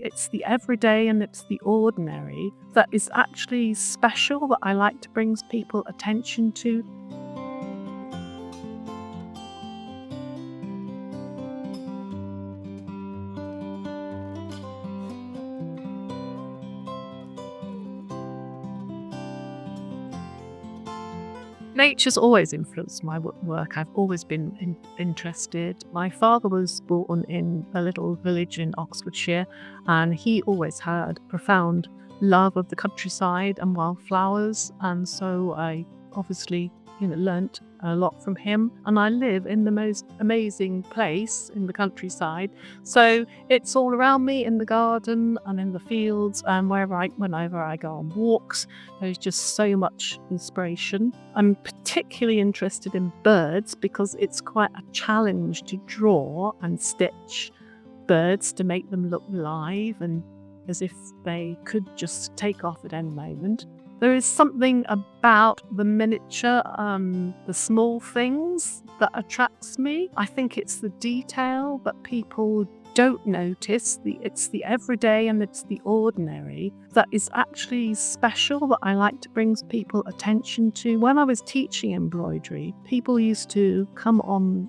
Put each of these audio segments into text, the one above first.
It's the everyday and it's the ordinary that is actually special, that I like to bring people attention to. Nature's always influenced my work. I've always been interested. My father was born in a little village in Oxfordshire, and he always had profound love of the countryside and wildflowers. And so I obviously, learnt a lot from him. And I live in the most amazing place in the countryside. So it's all around me in the garden and in the fields, and whenever I go on walks, there's just so much inspiration. I'm particularly interested in birds because it's quite a challenge to draw and stitch birds to make them look live and as if they could just take off at any moment. There is something about the miniature, the small things that attracts me. I think it's the detail that people don't notice. It's the everyday and it's the ordinary that is actually special, that I like to bring people attention to. When I was teaching embroidery, people used to come on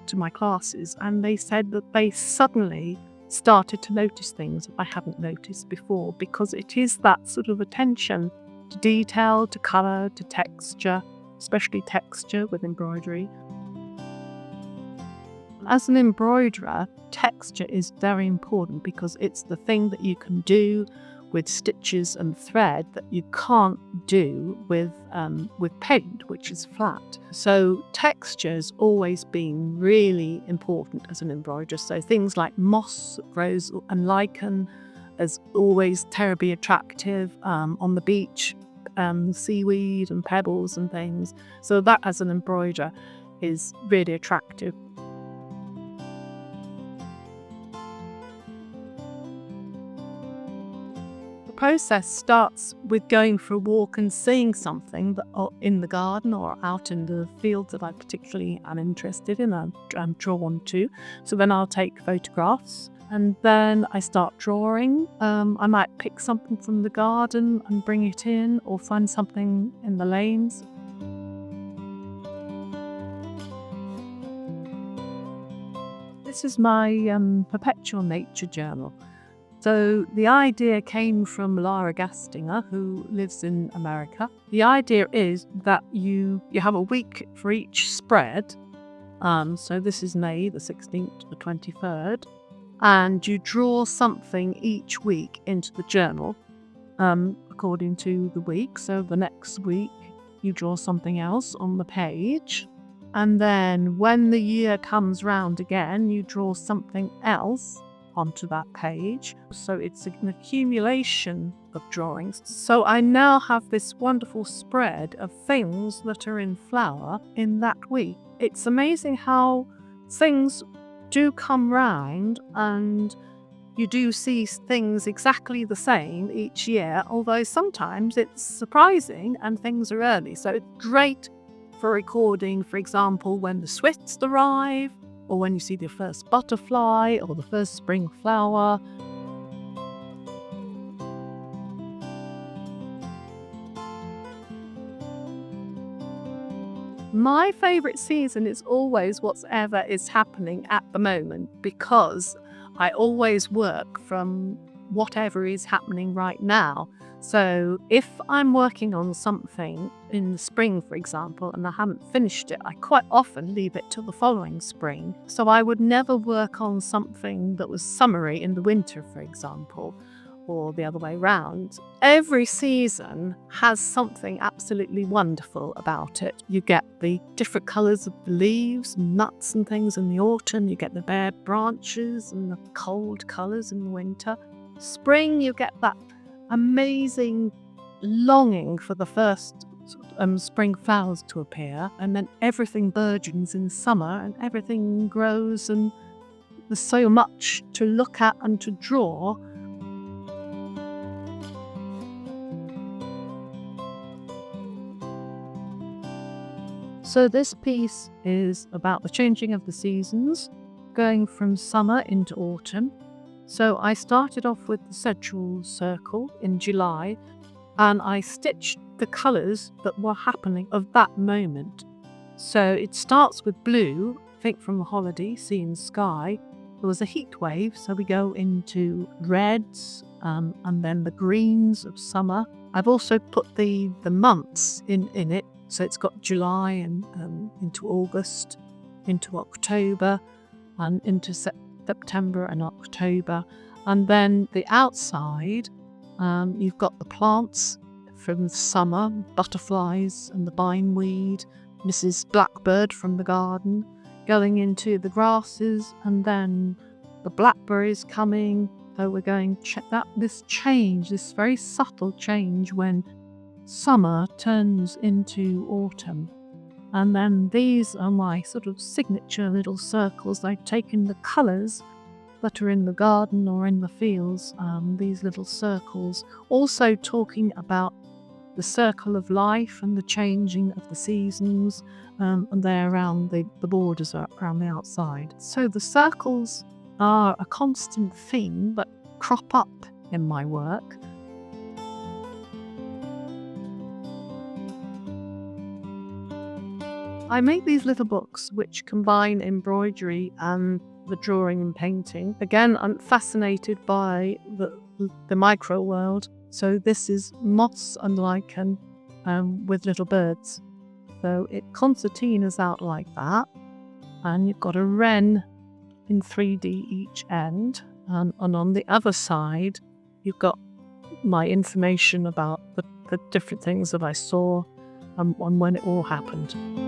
to my classes and they said that they suddenly started to notice things that I hadn't noticed before, because it is that sort of attention to detail, to colour, to texture, especially texture with embroidery. As an embroiderer, texture is very important because it's the thing that you can do with stitches and thread that you can't do with paint, which is flat. So texture's always been really important as an embroiderer. So things like moss, rose and lichen is always terribly attractive on the beach, seaweed and pebbles and things. So that as an embroiderer is really attractive. The process starts with going for a walk and seeing something in the garden or out in the fields that I particularly am interested in and I'm drawn to. So then I'll take photographs and then I start drawing. I might pick something from the garden and bring it in, or find something in the lanes. This is my perpetual nature journal. So the idea came from Lara Gastinger, who lives in America. The idea is that you have a week for each spread. So this is May the 16th to the 23rd. And you draw something each week into the journal according to the week. So the next week you draw something else on the page. And then when the year comes round again, you draw something else onto that page. So it's an accumulation of drawings. So I now have this wonderful spread of things that are in flower in that week. It's amazing how things do come round and you do see things exactly the same each year, although sometimes it's surprising and things are early. So it's great for recording, for example, when the swifts arrive, or when you see the first butterfly or the first spring flower. My favourite season is always whatever is happening at the moment, because I always work from whatever is happening right now. So if I'm working on something in the spring, for example, and I haven't finished it, I quite often leave it till the following spring. So I would never work on something that was summery in the winter, for example, or the other way round. Every season has something absolutely wonderful about it. You get the different colours of the leaves, nuts and things in the autumn. You get the bare branches and the cold colours in the winter. Spring, you get that amazing longing for the first spring flowers to appear, and then everything burgeons in summer and everything grows, and there's so much to look at and to draw. So this piece is about the changing of the seasons, going from summer into autumn. So I started off with the central circle in July, and I stitched the colours that were happening of that moment. So it starts with blue, I think from the holiday, sea and sky. There was a heat wave, so we go into reds, and then the greens of summer. I've also put the months in it, so it's got July and into August, into October, and into September and October. And then the outside, you've got the plants from summer, butterflies and the bindweed, Mrs. Blackbird from the garden, going into the grasses, and then the blackberries coming. So we're going this change, this very subtle change when summer turns into autumn. And then these are my sort of signature little circles. I've taken the colours that are in the garden or in the fields, these little circles, also talking about the circle of life and the changing of the seasons, and they're around the borders are around the outside. So the circles are a constant theme that crop up in my work. I make these little books which combine embroidery and the drawing and painting. Again, I'm fascinated by the micro world. So this is moss and lichen with little birds. So concertina's out like that. And you've got a wren in 3D each end. And on the other side, you've got my information about the different things that I saw and when it all happened.